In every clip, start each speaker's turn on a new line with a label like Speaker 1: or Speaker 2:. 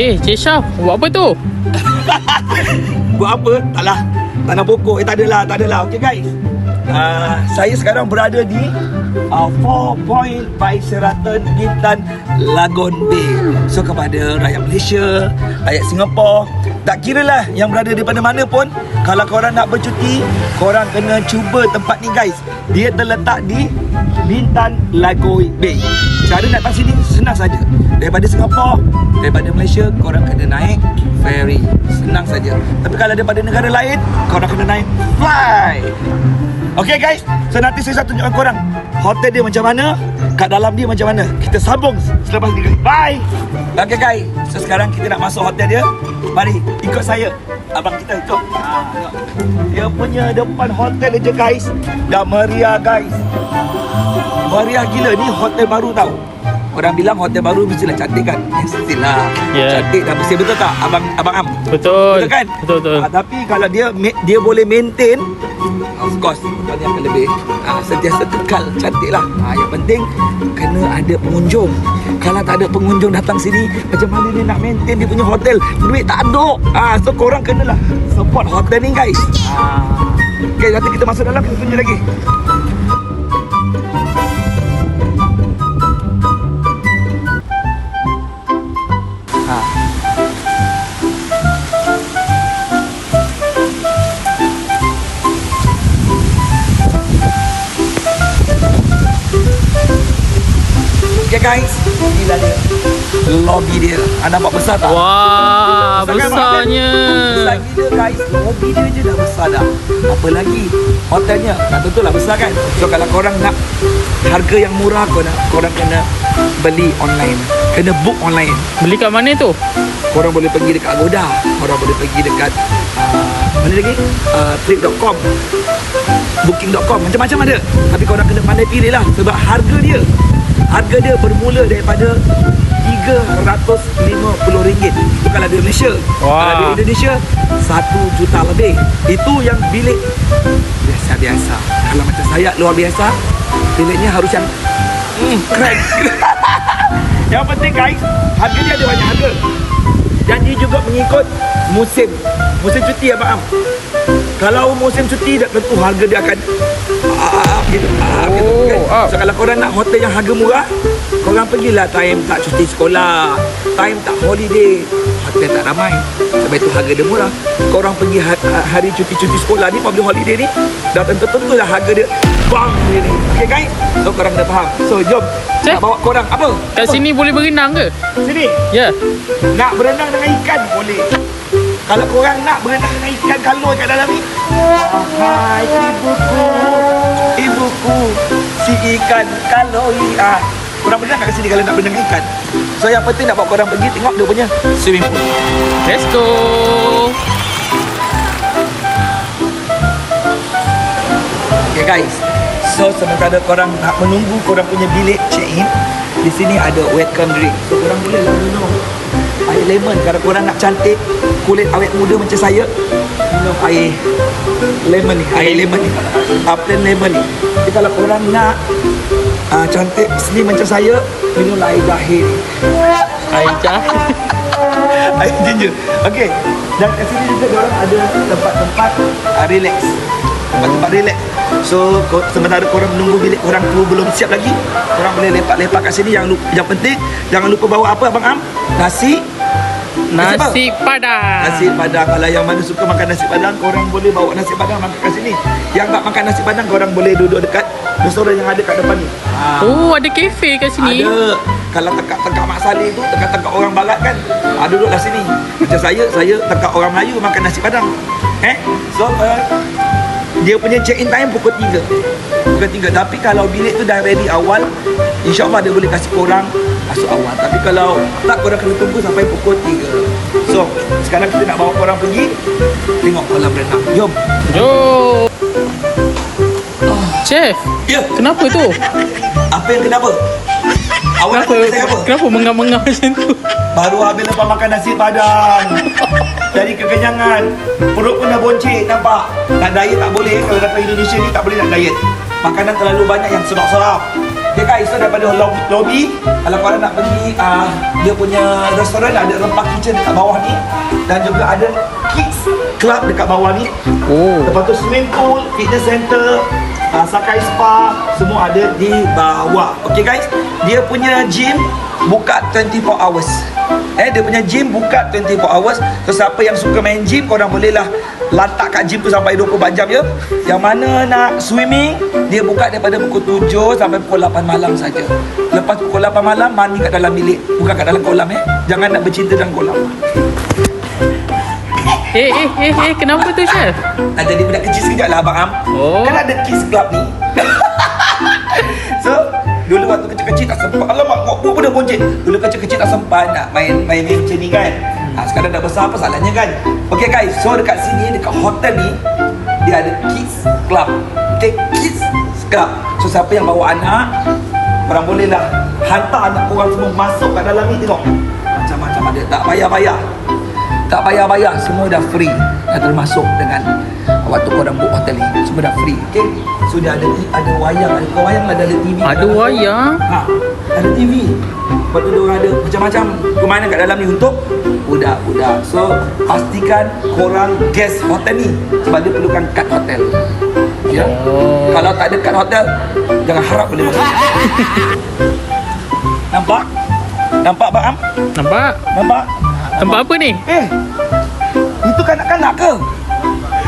Speaker 1: Cik Syaf, buat apa tu?
Speaker 2: Buat apa? Taklah. Tanam pokok. Tak adalah. Okay guys. Saya sekarang berada di 4 Point by Sheraton Bintan Lagon Bay. So kepada rakyat Malaysia, rakyat Singapura, tak kira lah yang berada di mana-mana pun, kalau korang nak bercuti, korang kena cuba tempat ni guys. Dia terletak di Bintan Lagon Bay. Cara nak datang sini senang saja. Daripada Singapura, daripada Malaysia, korang kena naik ferry. Senang saja. Tapi kalau daripada negara lain, korang kena naik fly. Okay guys, so nanti saya tunjukkan korang hotel dia macam mana, kat dalam dia macam mana. Kita sambung selepas ni guys. Bye. Okay guys, so sekarang kita nak masuk hotel dia. Mari ikut saya. Abang kita ikut. Dia punya depan hotel je guys. Dah meriah guys. Meriah gila. Ni hotel baru tau. Orang bilang hotel baru mestilah cantik kan? Mestilah cantik dan bersih. Betul tak Abang Am?
Speaker 1: Betul.
Speaker 2: Betul kan?
Speaker 1: Betul.
Speaker 2: Tapi kalau dia boleh maintain, of course hotel ni akan lebih sentiasa kekal cantik lah. Yang penting kena ada pengunjung. Kalau tak ada pengunjung datang sini, macam mana dia nak maintain dia punya hotel? Duit tak ada. So korang kenalah support hotel ni guys. Okay, nanti kita masuk dalam, kita tunjuk lagi. Okay guys, inilah dia lobby dia. Anda nampak besar tak?
Speaker 1: Wah, besarnya.
Speaker 2: Besar gila guys. Lobby dia je dah besar dah. Apa lagi? Hotelnya dah tentulah besar kan. So kalau korang nak harga yang murah, korang kena beli online. Kena book online.
Speaker 1: Beli kat mana tu?
Speaker 2: Korang boleh pergi dekat Agoda. Korang boleh pergi dekat mana lagi? Trip.com, Booking.com, macam-macam ada. Tapi korang kena pandai pilih lah. Sebab harga dia bermula daripada RM350. Itu kalau di Malaysia. Kalau di Indonesia 1 juta lebih. Itu yang bilik biasa-biasa. Kalau macam saya luar biasa, biliknya harus yang keren. Yang penting guys, harga dia ada banyak harga. Dan dia juga mengikut musim cuti Abang Am. Kalau musim cuti, dah tentu harga dia akan gitu kan? So kalau korang nak hotel yang harga murah, korang pergilah time tak cuti sekolah, time tak holiday, hotel tak ramai. Sebab itu harga dia murah. Korang pergi hari cuti sekolah ni, public holiday ni, dah tentu-tentulah harga dia bang dia ni. Okay guys, so korang dah faham. So jom, nak bawa korang apa?
Speaker 1: Kat sini boleh berenang ke?
Speaker 2: Sini?
Speaker 1: Ya.
Speaker 2: Nak berenang dengan ikan boleh. Kalau korang nak berenang dengan ikan kalor kat dalam ni, hai ibuku si ikan kalori. Korang berenang kat sini kalau nak berenang dengan ikan. So yang penting nak bawa korang pergi tengok dia punya swimming pool.
Speaker 1: Let's go.
Speaker 2: Okay guys, so sementara korang nak menunggu korang punya bilik check-in, di sini ada welcome drink. So korang boleh lah minum air lemon. Kalau korang nak cantik, kulit awet muda macam saya, minum air lemon ni. Plain lemon ni. Jadi kalau korang nak cantik slim macam saya, minum air jahe ni.
Speaker 1: Air jahe.
Speaker 2: Air ginger. Okay. Dan kat sini juga diorang ada tempat-tempat relax. Tempat-tempat relax. So sementara korang menunggu bilik korang tu belum siap lagi, korang boleh lepak-lepak kat sini. Yang penting jangan lupa bawa apa Abang Am? Nasi padang. Nasi padang. Kalau yang mana suka makan nasi padang, korang boleh bawa nasi padang makan kat sini. Yang tak makan nasi padang, korang boleh duduk dekat restoran yang ada kat depan ni.
Speaker 1: Oh, ada kafe kat sini.
Speaker 2: Ada. Kalau tekak Mak Saleh tu, tekak orang barat kan, duduklah sini. Macam saya tekak orang Melayu makan nasi padang. So dia punya check-in time pukul 3. Tapi kalau bilik tu dah ready awal, InsyaAllah dia boleh kasih korang masuk awal. Tapi kalau tak, korang kena tunggu sampai pukul 3. So sekarang kita nak bawa korang pergi tengok kolam renang. Jom.
Speaker 1: Chef,
Speaker 2: Ya.
Speaker 1: kenapa tu?
Speaker 2: Apa yang kenapa? Awak nak tanya saya apa?
Speaker 1: Kenapa mengah-mengah macam tu?
Speaker 2: Baru habis lepas makan nasi padang. Dari kekenyangan, perut pun dah boncik, nampak? Nak diet tak boleh. Kalau datang Indonesia ni tak boleh nak diet. Makanan terlalu banyak yang sedap-sedap. Okay guys, so daripada lobby, kalau korang nak pergi dia punya restoran, ada rempah kitchen dekat bawah ni, dan juga ada kids club dekat bawah ni. Lepas tu swimming pool, fitness center, Sakai Spa, semua ada di bawah. Okay guys, dia punya gym buka 24 hours. Dia punya gym buka 24 hours. So siapa yang suka main gym, korang bolehlah lantak kat gym tu sampai 24 jam je. Yang mana nak swimming, dia buka daripada pukul 7 sampai pukul 8 malam saja. Lepas pukul 8 malam, mandi kat dalam bilik, bukan kat dalam kolam. Jangan nak bercinta dalam kolam.
Speaker 1: Kenapa tu, Chef?
Speaker 2: Nak jadi budak kecil sekejap lah, Abang Am. Kan ada kids club ni. So, dulu waktu kecil-kecil tak sempat. Alamak, buat benda bonceng. Dulu kecil-kecil tak sempat nak main macam ni kan. Sekarang dah besar, apa salahnya kan? Okay guys, so dekat sini, dekat hotel ni, dia ada kids club. Okay, kids club. So, siapa yang bawa anak, korang bolehlah hantar anak korang semua masuk kat dalam ni, tengok. Macam-macam ada, tak payah-payah. Tak payah-payah, semua dah free. Dah termasuk dengan waktu korang book hotel ni, semua dah free. Okay, so dia ada wayang, ada wayang lah, ada TV.
Speaker 1: Ada wayang?
Speaker 2: Ada TV. Lepas tu diorang ada macam-macam permainan kat dalam ni untuk budak-budak. So, pastikan korang guest hotel ni, sebab dia perlukan kad hotel. Ya. Kalau tak ada kad hotel, jangan harap boleh masuk. Nampak? Nampak, Abang Am?
Speaker 1: Nampak? Nampak apa ni?
Speaker 2: Itu kanak-kanak ke?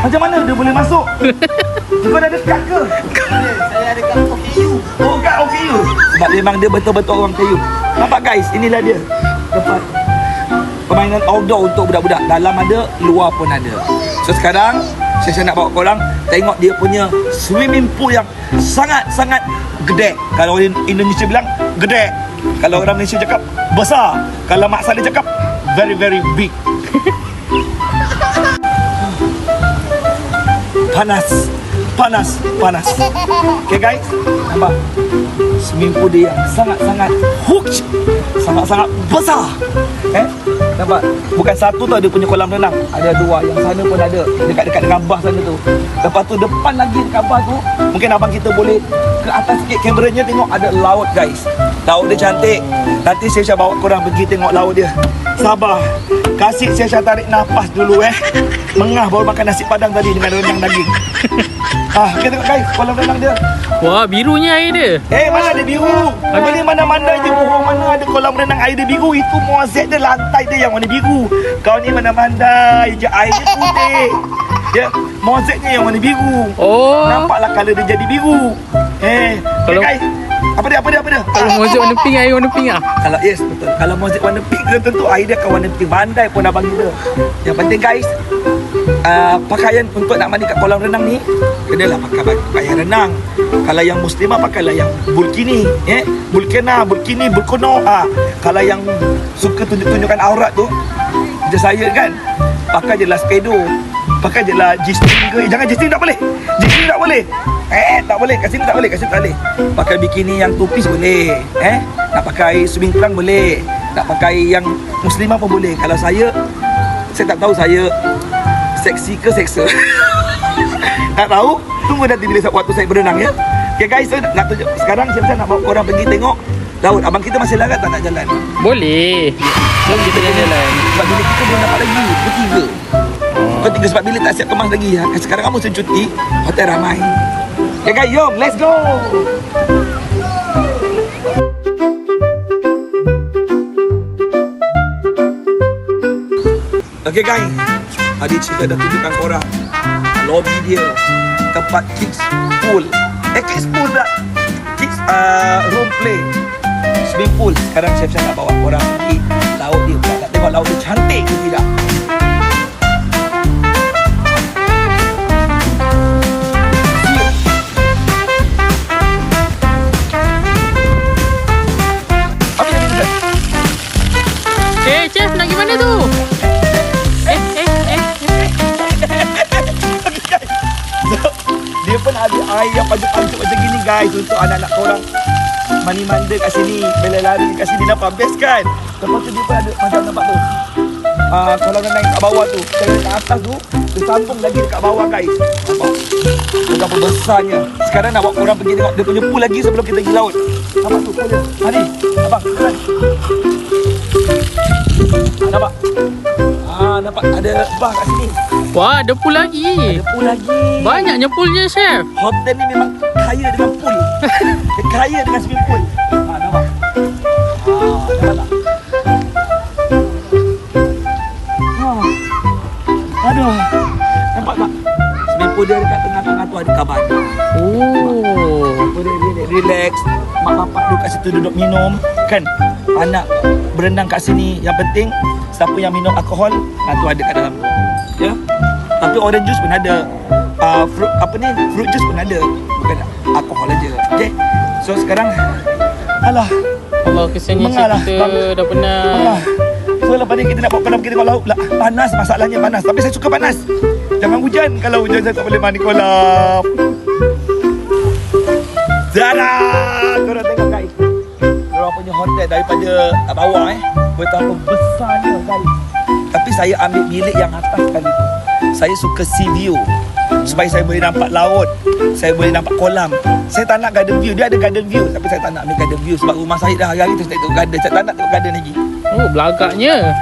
Speaker 2: Macam mana dia boleh masuk? Kau dah dekat ke? Saya ada kat OKU. Oh, kat OKU. Sebab memang dia betul-betul orang KU. Nampak guys, inilah dia tempat permainan outdoor untuk budak-budak. Dalam ada, luar pun ada. So sekarang, saya nak bawa korang tengok dia punya swimming pool yang sangat-sangat gede. Kalau orang Indonesia bilang, gede. Kalau orang Malaysia cakap, besar. Kalau Mak Saleh cakap, very very big. Panas. Okay guys, nampak? Swimming pool dia yang sangat-sangat huge, sangat-sangat besar. Nampak? Bukan satu tau dia punya kolam renang. Ada dua, yang sana pun ada, dekat-dekat dengan bah sana tu. Lepas tu depan lagi dekat bah tu, mungkin abang kita boleh ke atas sikit kameranya, tengok ada laut guys. Laut dia cantik. Nanti saya bawa korang pergi tengok laut dia. Sabar, kasih saya tarik nafas dulu Mengah baru makan nasi padang tadi dengan rendang daging. Kita tengok guys, kolam renang dia.
Speaker 1: Wah, birunya air dia.
Speaker 2: Mana ada biru? Ini mana-mana je bohong. Mana ada kolam renang air dia biru? Itu mozaik dia, lantai dia yang warna biru. Kau ni mana-mana je air dia putih. Ya, mozaiknya yang warna biru. Nampaklah colour dia jadi biru.
Speaker 1: Kalau
Speaker 2: guys, apa dia?
Speaker 1: Kalau mozaik warna pink, air warna pink
Speaker 2: Kalau yes, betul. Kalau mozaik warna pink, tentu air dia akan warna pink. Bandai pun abang kita. Yang penting guys, pakaian untuk nak mandi kat kolam renang ni, kenalah pakai pakaian renang. Kalau yang muslimah, pakailah yang burkini, burkini, burkono. Kalau yang suka tunjuk-tunjukkan aurat tu, macam saya kan, pakai je lah speedo, pakai je lah G-string ke. Jangan G-string, tak boleh. G-string tak boleh. Tak boleh. Kat sini tak boleh. Pakai bikini yang tupis boleh. Nak pakai swimming trunk boleh. Nak pakai yang muslimah pun boleh. Kalau saya tak tahu saya seksi ke seksa. Tak tahu? Tunggu nanti bila waktu saya berenang ya. Okay guys, so nak tunjuk. Sekarang saya nak bawa korang pergi tengok laut. Abang kita masih larat tak nak jalan?
Speaker 1: Boleh. Jom kita jalan.
Speaker 2: Sebab bilik kita belum dapat lagi. Bertiga. Kau tiga sebab bilik tak siap kemas lagi. Sekarang kamu musim cuti, hotel ramai. Okay guys, jom, let's go. Okay guys, tadi cerita dah tunjukkan korang lobby dia, tempat kids pool. Kids pool tak? Kids room play, swimming pool. Sekarang saya nak bawa korang pergi laut dia pula. Nak tengok laut dia cantik ke tidak.
Speaker 1: Chef, nak pergi mana tu?
Speaker 2: Dia pun ada air yang pajuk-pajuk macam gini guys, untuk anak-anak korang mandi-manda kat sini, bela lari kat sini. Nampak best kan? Lepas tu dia pun ada macam nampak tu. Kalau nak naik kat bawah tu, saya kat atas tu, dia sambung lagi dekat bawah guys. Nampak? Berapa besarnya. Sekarang nak bawa korang pergi tengok dia punya pool lagi sebelum kita pergi laut. Nampak tu pool dia. Mari, abang, jalan. Nampak? Nampak ada bah kat sini.
Speaker 1: Wah, ada pool lagi.
Speaker 2: Ada pool lagi.
Speaker 1: Banyaknya poolnya, chef.
Speaker 2: Hotel ni memang kaya dengan pool. Dia kaya dengan swimming pool. Nampak? Nampak tak? Aduh. Nampak tak? Swimming pool dia dekat tengah-tengah tu ada kaban.
Speaker 1: Oh.
Speaker 2: Dia relax. Mak bapak duduk kat situ duduk minum. Kan? Anak berenang kat sini. Yang penting siapa yang minum alkohol, tu ada kat dalam. Ya. Tapi orange juice pun ada. Fruit juice pun ada. Bukan alkohol aja. Okey. So sekarang alah.
Speaker 1: Allah, kesiannya chef kita dah penat.
Speaker 2: So lepas ni kita nak bawa kolam, kita tengok laut pula. Panas, masalahnya panas. Tapi saya suka panas. Jangan hujan. Kalau hujan saya tak boleh mandi kolam. Zara! Korang tengok guys. Korang punya hotel daripada bawah betapa besarnya guys. Tapi saya ambil bilik yang atas sekali tu. Saya suka sea view. Supaya saya boleh nampak laut. Saya boleh nampak kolam. Saya tak nak garden view. Dia ada garden view. Tapi saya tak nak ambil garden view. Sebab rumah saya dah hari-hari tu saya tengok garden. Saya tak nak tengok garden lagi.
Speaker 1: Oh, belagaknya.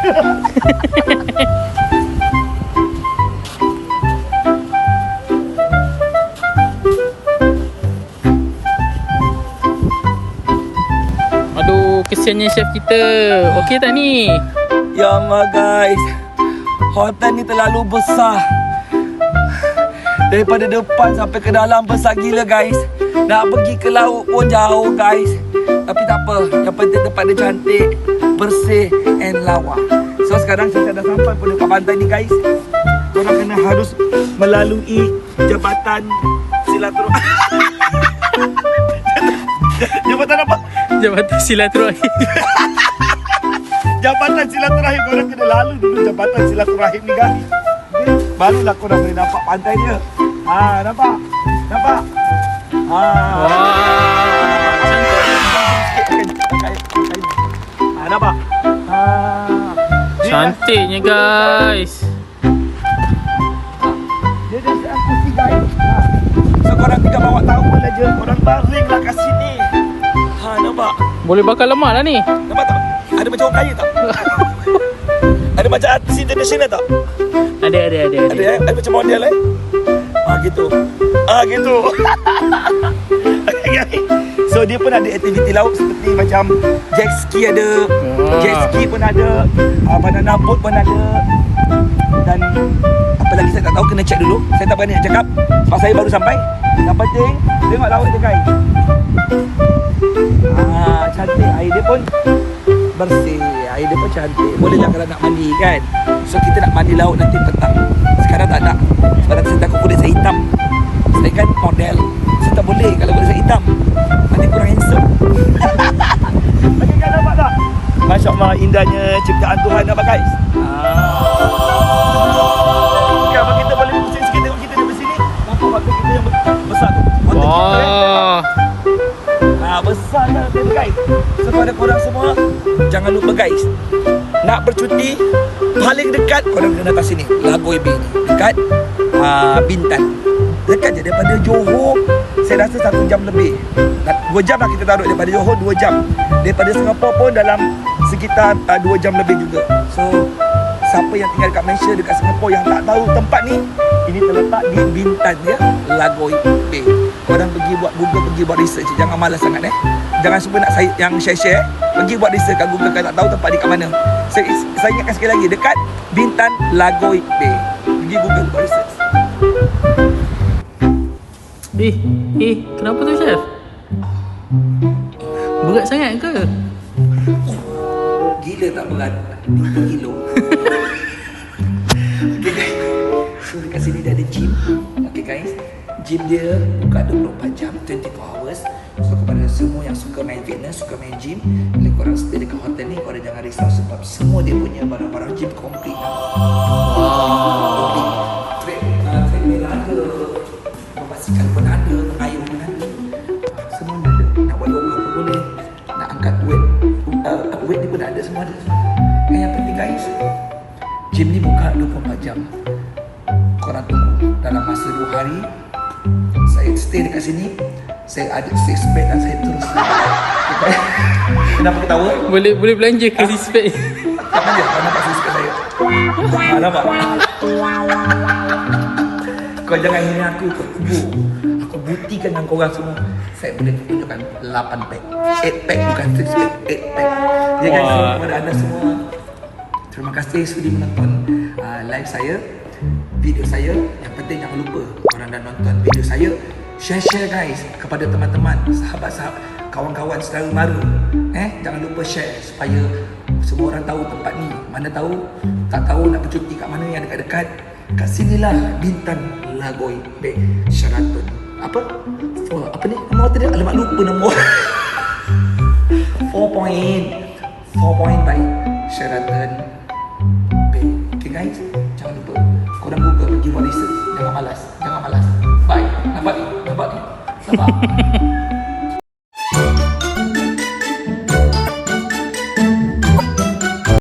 Speaker 1: Aduh, kesiannya chef kita. Okey tak ni?
Speaker 2: Ya Allah guys. Hotel ni terlalu besar. Daripada depan sampai ke dalam besar gila guys. Nak pergi ke laut pun jauh guys. Tapi tak apa. Yang penting tempat dia cantik, bersih and lawa. So sekarang saya dah sampai pun dekat pantai ni guys. Korang kena harus melalui jabatan silaturahim. Jabatan apa?
Speaker 1: Jabatan silaturahim.
Speaker 2: Jabatan silaturahim. Korang kena lalu dulu jabatan silaturahim ni guys. Barulah korang boleh nampak pantai dia. Nampak? Nampak?
Speaker 1: Wah,
Speaker 2: nampak?
Speaker 1: cantiknya guys.
Speaker 2: Dia dah siap kursi guys. So korang tinggal bawa towel aja. Korang baringlah kat sini. Nampak?
Speaker 1: Boleh bakar lemak lah ni.
Speaker 2: Nampak tak? Ada macam orang kaya tak? Ada macam artis international tak?
Speaker 1: Ada.
Speaker 2: Ada macam model gitu. Gitu. Okay, guys. So dia pun ada aktiviti laut seperti macam jet ski ada. Jet ski pun ada. Banana boat pun ada. Dan apa lagi saya tak tahu, kena check dulu. Saya tak berani nak cakap sebab saya baru sampai. Yang penting tengok laut je guys. Cantik. Air dia pun bersih. Air dia pun cantik. Boleh lah kalau nak mandi kan. So kita nak mandi laut nanti petang. Sekarang tak nak. Sebab nanti saya takut kulit saya hitam. Saya kan model. Saya tak boleh kalau kulit saya hitam. Nanti kurang handsome. Okey kan, nampak tak? Masya Allah, indahnya ciptaan Tuhan. Nampak guys? Okay, abang kita boleh pusing sikit tengok kita dari sini. Nampak hotel kita yang besar tu. Hotel kita besarnya hotel guys. So kepada korang semua, jangan lupa guys, nak bercuti paling dekat korang kena datang sini, Lagoi Bay ni. Dekat Bintan. Dekat je daripada Johor. Saya rasa 1 jam lebih. 2 jam lah kita taruh daripada Johor, 2 jam. Daripada Singapura pun dalam sekitar 2 jam lebih juga. So siapa yang tinggal dekat Malaysia, dekat Singapura yang tak tahu tempat ni, ini terletak di Bintan ya, Lagoi Bay. Korang pergi buat Google, pergi buat research. Jangan malas sangat Jangan semua nak saya yang share. Pergi buat research kat Google kalau tak tahu tempat ni kat mana. Saya ingatkan sekali lagi, dekat Bintan Lagoi Bay. Pergi Google buat research.
Speaker 1: Kenapa tu chef? Berat sangat ke?
Speaker 2: Gila tak berat? 3 kilo. Okay guys. So dekat sini dia ada gym. Okay guys. Gym dia buka 24 jam, 24 hours. So kepada semua yang suka main fitness, suka main gym, bila korang stay dekat hotel ni, korang jangan risau sebab semua dia punya barang-barang gym komplit. Treadmill ada, basikal pun ada, air pun ada. Semua ada. Nak buat yoga pun boleh. Nak angkat weight, weight ni pun ada, semua ada. Yang penting guys, Korang tunggu dalam masa 2 hari saya stay dekat sini. Saya ada 6 pack dan saya terus okay. Kenapa ketawa?
Speaker 1: Boleh belanja ke dispatch.
Speaker 2: Jangan je, kau nampak 6 pack saya. Nampak? Kau jangan hina aku, kau kubur. Aku buktikan dengan korang semua. Saya boleh tunjukkan 8 pack, 8 pack bukan 6 pack, 8 pack. Ya guys,
Speaker 1: Wah.
Speaker 2: kepada anda semua, terima kasih sudi menonton live saya, video saya. Yang penting jangan lupa korang dah nonton video saya, share guys kepada teman-teman, sahabat-sahabat, kawan-kawan saudara mara. Jangan lupa share supaya semua orang tahu tempat ni. Mana tahu, tak tahu nak bercuti kat mana yang dekat-dekat. Kat sinilah Bintan Lagoy Bay Sheraton. Apa ni? Nama hotel dia? Alamak lupa nama. 4 point by Sheraton Bay. Okay guys, jangan lupa korang Google, pergi buat research. Jangan malas. Bye. Nampak ni?